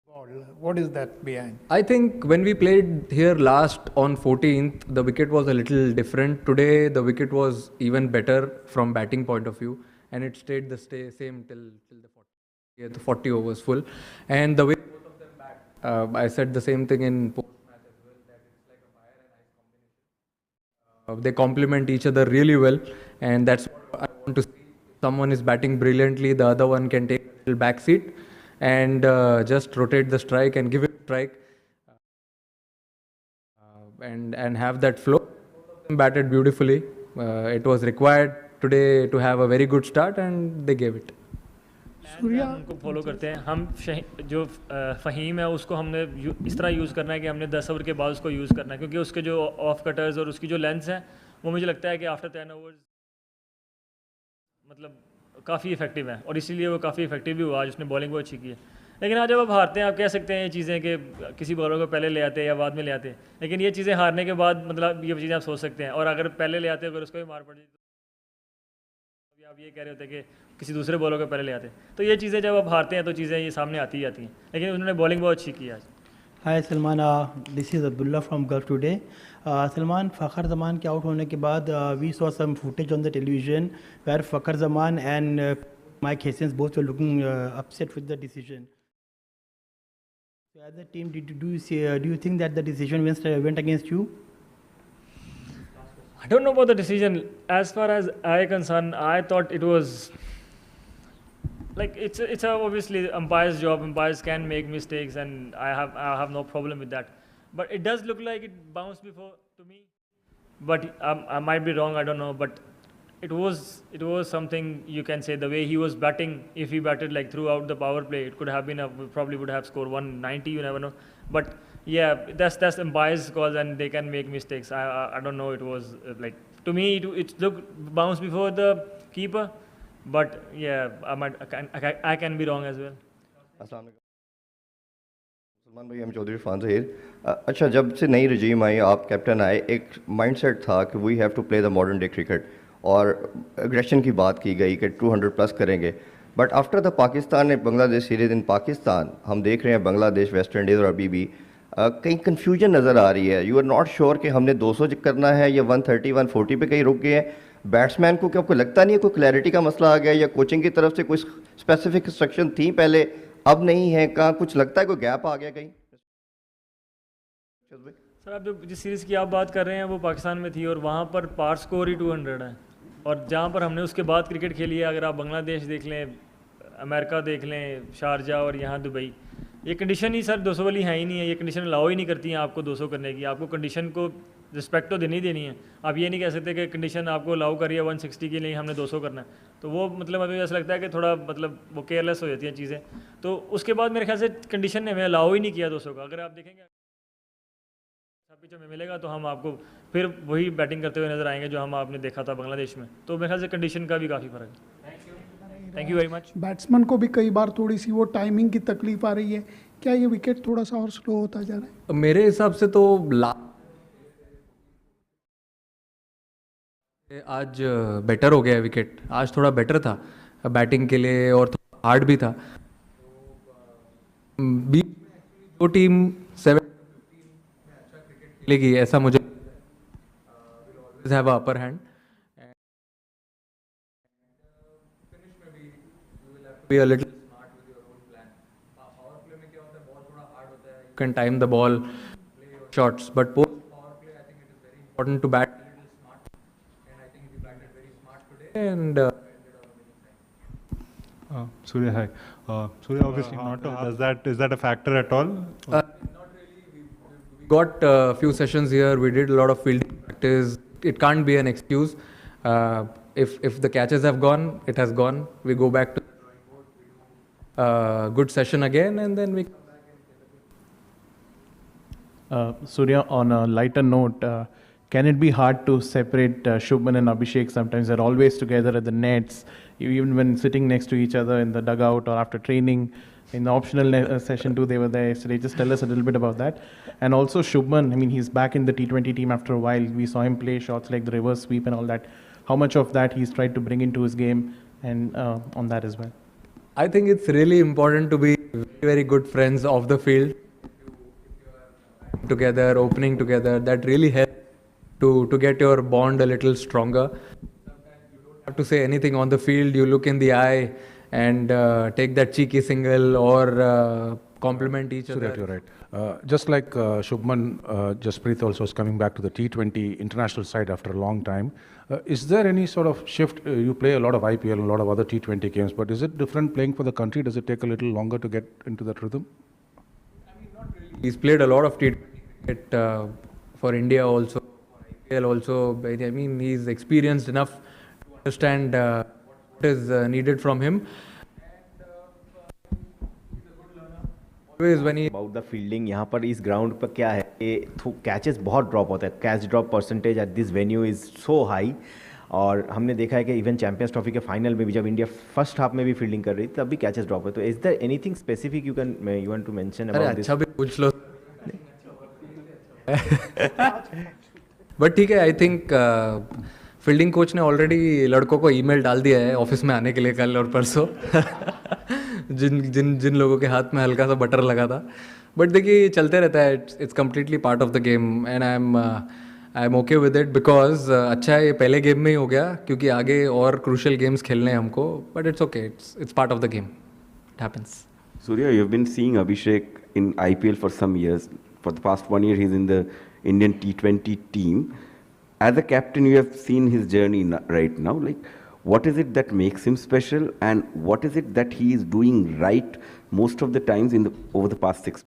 What is that behind? I think when we played here last on 14th, the wicket was a little different. Today, the wicket was even better from batting point of view, and it stayed the same till the 40, yeah, the 40 overs full. And the way both of them bat, I said the same thing in post match as well, that it's like a fire and ice combination. They complement each other really well, and that's what I want to see. If someone is batting brilliantly, the other one can take a little back seat and just rotate the strike and give it a strike, and have that flow. Batted beautifully. It was required today to have a very good start, and they gave it. Surya उनको follow करते हैं हम जो फ़हीम है उसको हमने इस तरह यूज़ करना है कि हमने 10 ओवर के बाद उसको यूज़ करना है, क्योंकि उसके जो ऑफ कटर्स और उसकी जो लेंथ्स हैं वो मुझे लगता है कि आफ्टर 10 ओवर्स मतलब काफ़ी इफेक्टिव है, और इसीलिए वो काफ़ी इफेक्टिव भी हुआ। आज उसने बॉलिंग बहुत अच्छी की है। लेकिन आज जब आप हारते हैं, आप कह सकते हैं ये चीज़ें कि किसी बॉलर को पहले ले आते हैं या बाद में ले आते हैं, लेकिन ये चीज़ें हारने के बाद मतलब ये चीज़ें आप सोच सकते हैं, और अगर पहले ले आते अगर उसको भी मार पड़ जाए तो आप ये कह रहे होते कि किसी दूसरे बॉलर को पहले ले आते। तो ये चीज़ें जब आप हारते हैं तो चीज़ें ये सामने आती ही आती हैं, लेकिन उन्होंने बॉलिंग बहुत अच्छी की आज। Hi Salman, this is Abdullah from Gulf Today. Salman, Fakhar Zaman के आउट होने के बाद we saw some footage on the television where Fakhar Zaman and Mike Hesson's both were looking upset with the decision. So as a team, do you think that the decision went against you? I don't know about the decision. As far as I concerned, I thought it was like it's obviously umpire's job. Umpires can make mistakes, and I have no problem with that. But it does look like it bounced before to me. But I might be wrong. I don't know. But it was something you can say. The way he was batting, if he batted like throughout the power play, it could have been probably would have scored 190. You never know. But yeah, that's umpire's calls, and they can make mistakes. I don't know. It was like to me it looked bounced before the keeper. But yeah, I can be wrong as well. अस्सलाम वालेकुम सलमान भाई, हम चौधरी फान ज़हीर। अच्छा, जब से नई रजीम आई, आप कैप्टन आए, एक माइंडसेट था कि we have to play the modern day cricket, और एग्रेशन की बात की गई कि 200 प्लस करेंगे। But after the Pakistan and Bangladesh series in Pakistan, हम देख रहे हैं बांग्लादेश, वेस्ट इंडीज़ और अभी भी कहीं कन्फ्यूजन नज़र आ रही है। यू आर नॉट श्योर कि हमने 200 करना है या 130 140 पे कहीं रुक गए हैं। बैट्समैन को क्या आपको लगता नहीं है कोई क्लैरिटी का मसला आ गया, या कोचिंग की तरफ से कोई स्पेसिफिक इंस्ट्रक्शन थी पहले, अब नहीं है? कहाँ कुछ लगता है कोई गैप आ गया कहीं? सर, आप जो जिस सीरीज़ की आप बात कर रहे हैं वो पाकिस्तान में थी, और वहाँ पर पार स्कोर ही 200 है, और जहाँ पर हमने उसके बाद क्रिकेट खेली है, अगर आप बांग्लादेश देख लें, अमेरिका देख लें, शारजा और यहाँ दुबई, ये कंडीशन ही सर 200 वाली है ही नहीं है। ये कंडीशन अलाउ ही नहीं करती हैं आपको 200 करने की। आपको कंडीशन को रिस्पेक्ट तो देनी देनी है। आप ये नहीं कह सकते कि कंडीशन आपको अलाउ करिए 160 के लिए हमने 200 करना है, तो वो मतलब अभी ऐसा लगता है कि थोड़ा मतलब वो केयरलेस हो जाती हैं चीज़ें। तो उसके बाद मेरे ख्याल से कंडीशन ने हमें अलाउ ही नहीं किया 200 का। अगर आप देखेंगे पिच में मिलेगा तो हम आपको फिर वही बैटिंग करते हुए नजर आएंगे जो हम आपने देखा था बांग्लादेश में। तो मेरे ख्याल से कंडीशन का भी काफ़ी फ़र्क है। Thank you very much. Batsman को भी कई बार थोड़ी सी वो टाइमिंग की तकलीफ आ रही है, क्या ये विकेट थोड़ा सा और स्लो होता जा रहा है? मेरे हिसाब से तो आज बेटर हो गया है विकेट। आज थोड़ा बेटर था बैटिंग के लिए, और थोड़ा हार्ड भी था। दो टीम 7 खेलेगी ऐसा मुझे have upper hand. Be a little smart with your own plan. Power play में क्या होता है, बॉल थोड़ा हार्ड होता है, you can time the ball, play your shots, but post power play I think it is very important to bat a little smart, and I think we batted very smart today and ended on winning side. Surya, hi. Surya, obviously not to is that a factor at all? Not really. We got a few sessions here. We did a lot of fielding practice. It can't be an excuse. If the catches have gone, it has gone. We go back to good session again, and then we come back and Surya, on a lighter note, can it be hard to separate Shubman and Abhishek? Sometimes they're always together at the nets, even when sitting next to each other in the dugout or after training. In the optional session too, they were there yesterday. Just tell us a little bit about that. And also Shubman, I mean, he's back in the T20 team after a while. We saw him play shots like the reverse sweep and all that. How much of that he's tried to bring into his game, and on that as well? I think it's really important to be very good friends off the field. Together, opening together, that really helps to get your bond a little stronger. You don't have to say anything on the field. You look in the eye and take that cheeky single or compliment each other. That you're right. Just like Shubman, Jasprit also is coming back to the T20 international side after a long time. Is there any sort of shift? You play a lot of IPL, a lot of other T20 games, but is it different playing for the country? Does it take a little longer to get into that rhythm? He's played a lot of T20 cricket for India also, for IPL also. I mean, he's experienced enough to understand what is needed from him. Always when he about the fielding यहाँ पर इस ground पर क्या है कि catches बहुत drop होता है. Catch drop percentage at this venue is so high. और हमने देखा है कि इवन चैंपियंस ट्रॉफी के फाइनल में भी जब इंडिया फर्स्ट हाफ में भी फील्डिंग कर रही थी तब भी कैचेस ड्रॉप है. तो is there anything specific you want to mention about this? अच्छा भी पूछ लो. बट ठीक है, आई थिंक फील्डिंग कोच ने ऑलरेडी लड़कों को ईमेल डाल दिया है ऑफिस में आने के लिए कल और परसों. जिन लोगों के हाथ में हल्का सा बटर लगा था. बट देखिए चलते रहता है. It's completely part of the game and I am okay with it because अच्छा है ये पहले गेम में ही हो गया क्योंकि आगे और क्रूशियल गेम्स खेलने हैं हमको. But it's okay, it's part of the game. It happens. Surya, you've been seeing Abhishek in IPL for some years. For the past 1 year, he's in the Indian T20 team. As a captain, you have seen his journey right now. Like, what is it that makes him special, and what is it that he is doing right most of the times over the past 6